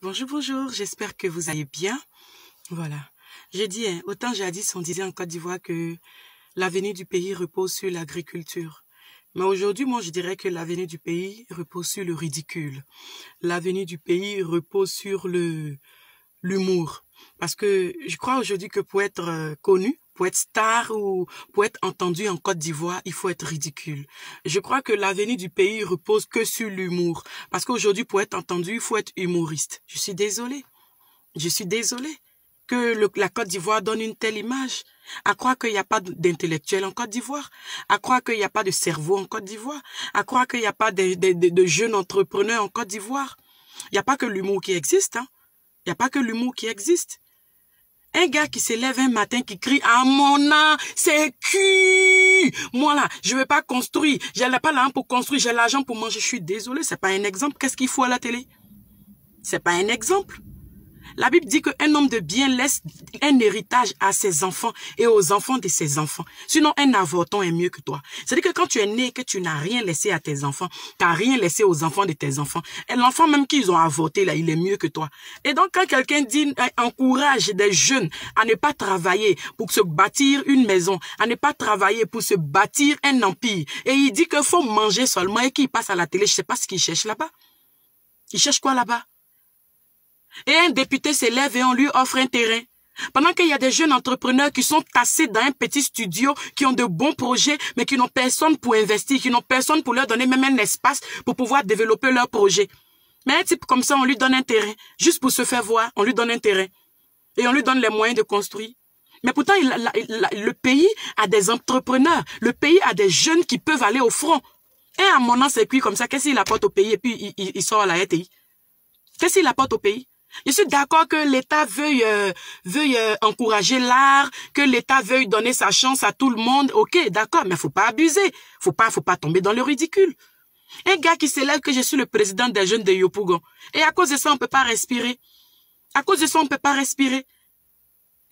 Bonjour, bonjour, j'espère que vous allez bien. Voilà. J'ai dit, autant jadis on disait en Côte d'Ivoire que l'avenir du pays repose sur l'agriculture. Mais aujourd'hui, moi, je dirais que l'avenir du pays repose sur le ridicule. L'avenir du pays repose sur l'humour. Parce que je crois aujourd'hui que pour être connu, pour être star ou pour être entendu en Côte d'Ivoire, il faut être ridicule. Je crois que l'avenir du pays repose que sur l'humour. Parce qu'aujourd'hui, pour être entendu, il faut être humoriste. Je suis désolée. Je suis désolée que la Côte d'Ivoire donne une telle image. À croire qu'il n'y a pas d'intellectuels en Côte d'Ivoire. À croire qu'il n'y a pas de cerveau en Côte d'Ivoire. À croire qu'il n'y a pas de jeunes entrepreneurs en Côte d'Ivoire. Il n'y a pas que l'humour qui existe, hein. Il n'y a pas que l'humour qui existe. Un gars qui se lève un matin, qui crie « Ah mon âme, c'est cul ! Moi là, je ne vais pas construire. Je n'ai pas l'argent pour construire, j'ai l'argent pour manger. » Je suis désolée, ce n'est pas un exemple. Qu'est-ce qu'il faut à la télé? Ce n'est pas un exemple. La Bible dit qu'un homme de bien laisse un héritage à ses enfants et aux enfants de ses enfants. Sinon, un avorton est mieux que toi. C'est-à-dire que quand tu es né et que tu n'as rien laissé à tes enfants, tu n'as rien laissé aux enfants de tes enfants, et l'enfant même qu'ils ont avorté, là, il est mieux que toi. Et donc, quand quelqu'un dit, encourage des jeunes à ne pas travailler pour se bâtir une maison, à ne pas travailler pour se bâtir un empire, et il dit qu'il faut manger seulement et qu'il passe à la télé, je ne sais pas ce qu'il cherche là-bas. Il cherche quoi là-bas? Et un député se lève et on lui offre un terrain. Pendant qu'il y a des jeunes entrepreneurs qui sont tassés dans un petit studio, qui ont de bons projets, mais qui n'ont personne pour investir, qui n'ont personne pour leur donner même un espace pour pouvoir développer leur projet. Mais un type comme ça, on lui donne un terrain. Juste pour se faire voir, on lui donne un terrain. Et on lui donne les moyens de construire. Mais pourtant, le pays a des entrepreneurs. Le pays a des jeunes qui peuvent aller au front. Et à mon c'est cuit comme ça, qu'est-ce qu'il apporte au pays et puis il sort à la RTI? Qu'est-ce qu'il apporte au pays? Je suis d'accord que l'État veuille encourager l'art, que l'État veuille donner sa chance à tout le monde. Ok, d'accord, mais faut pas abuser. Faut pas tomber dans le ridicule. Un gars qui s'élève que je suis le président des jeunes de Yopougon. Et à cause de ça, on peut pas respirer. À cause de ça, on peut pas respirer.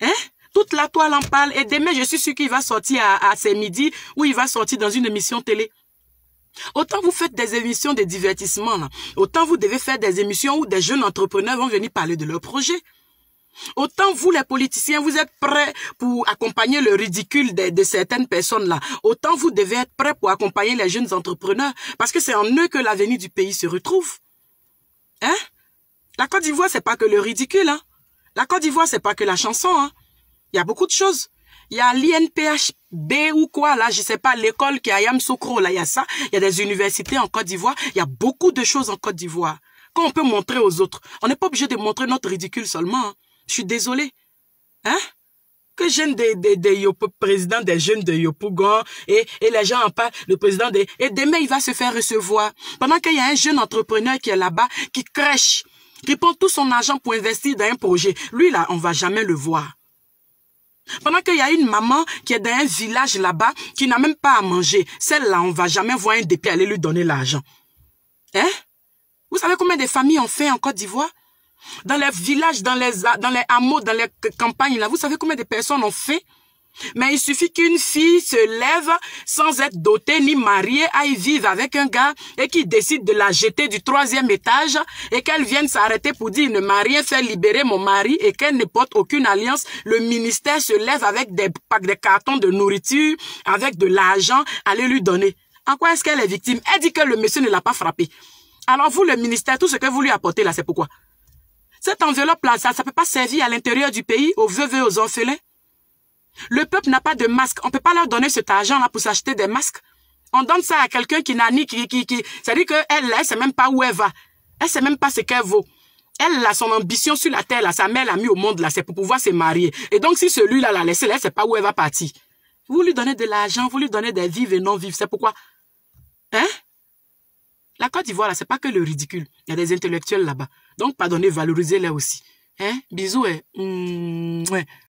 Hein? Toute la toile en parle. Et demain, je suis sûr qu'il va sortir à ses midis ou il va sortir dans une émission télé. Autant vous faites des émissions de divertissement, là. Autant vous devez faire des émissions où des jeunes entrepreneurs vont venir parler de leurs projets. Autant vous, les politiciens, vous êtes prêts pour accompagner le ridicule de certaines personnes là. Autant vous devez être prêts pour accompagner les jeunes entrepreneurs. Parce que c'est en eux que l'avenir du pays se retrouve. Hein? La Côte d'Ivoire, c'est pas que le ridicule, hein. La Côte d'Ivoire, c'est pas que la chanson, hein. Il y a beaucoup de choses. Il y a l'INPHB ou quoi, là, je sais pas, l'école qui est à Yamoussoukro, là, il y a ça. Il y a des universités en Côte d'Ivoire. Il y a beaucoup de choses en Côte d'Ivoire qu'on peut montrer aux autres. On n'est pas obligé de montrer notre ridicule seulement, hein. Je suis désolée. Hein? Que jeune président des jeunes de Yopougon et les gens en parlent, le président et demain, il va se faire recevoir. Pendant qu'il y a un jeune entrepreneur qui est là-bas, qui crèche, qui prend tout son argent pour investir dans un projet. Lui, là, on va jamais le voir. Pendant qu'il y a une maman qui est dans un village là-bas, qui n'a même pas à manger. Celle-là, on va jamais voir un député aller lui donner l'argent. Hein? Vous savez combien de familles ont fait en Côte d'Ivoire? Dans les villages, dans les hameaux, dans les campagnes, là, vous savez combien de personnes ont fait? Mais il suffit qu'une fille se lève sans être dotée ni mariée, aille vivre avec un gars et qui décide de la jeter du 3e étage et qu'elle vienne s'arrêter pour dire « ne m'a rien fait libérer mon mari » et qu'elle ne porte aucune alliance. Le ministère se lève avec des cartons de nourriture, avec de l'argent, aller lui donner. En quoi est-ce qu'elle est victime? Elle dit que le monsieur ne l'a pas frappé. Alors vous, le ministère, tout ce que vous lui apportez là, c'est pourquoi? Cette enveloppe-là, ça ne peut pas servir à l'intérieur du pays, aux veuves et aux orphelins. Le peuple n'a pas de masque. On ne peut pas leur donner cet argent-là pour s'acheter des masques. On donne ça à quelqu'un qui n'a ni... C'est-à-dire qu'elle, là, elle ne sait même pas où elle va. Elle ne sait même pas ce qu'elle vaut. Elle a son ambition sur la terre, là. Sa mère l'a mis au monde, là. C'est pour pouvoir se marier. Et donc, si celui-là l'a laissé, elle ne sait pas où elle va partir. Vous lui donnez de l'argent, vous lui donnez des vivres et non-vivres. C'est pourquoi? Hein? La Côte d'Ivoire, là, c'est pas que le ridicule. Il y a des intellectuels là-bas. Donc, pardonnez, valorisez-les aussi. Hein? Bisous, ouais.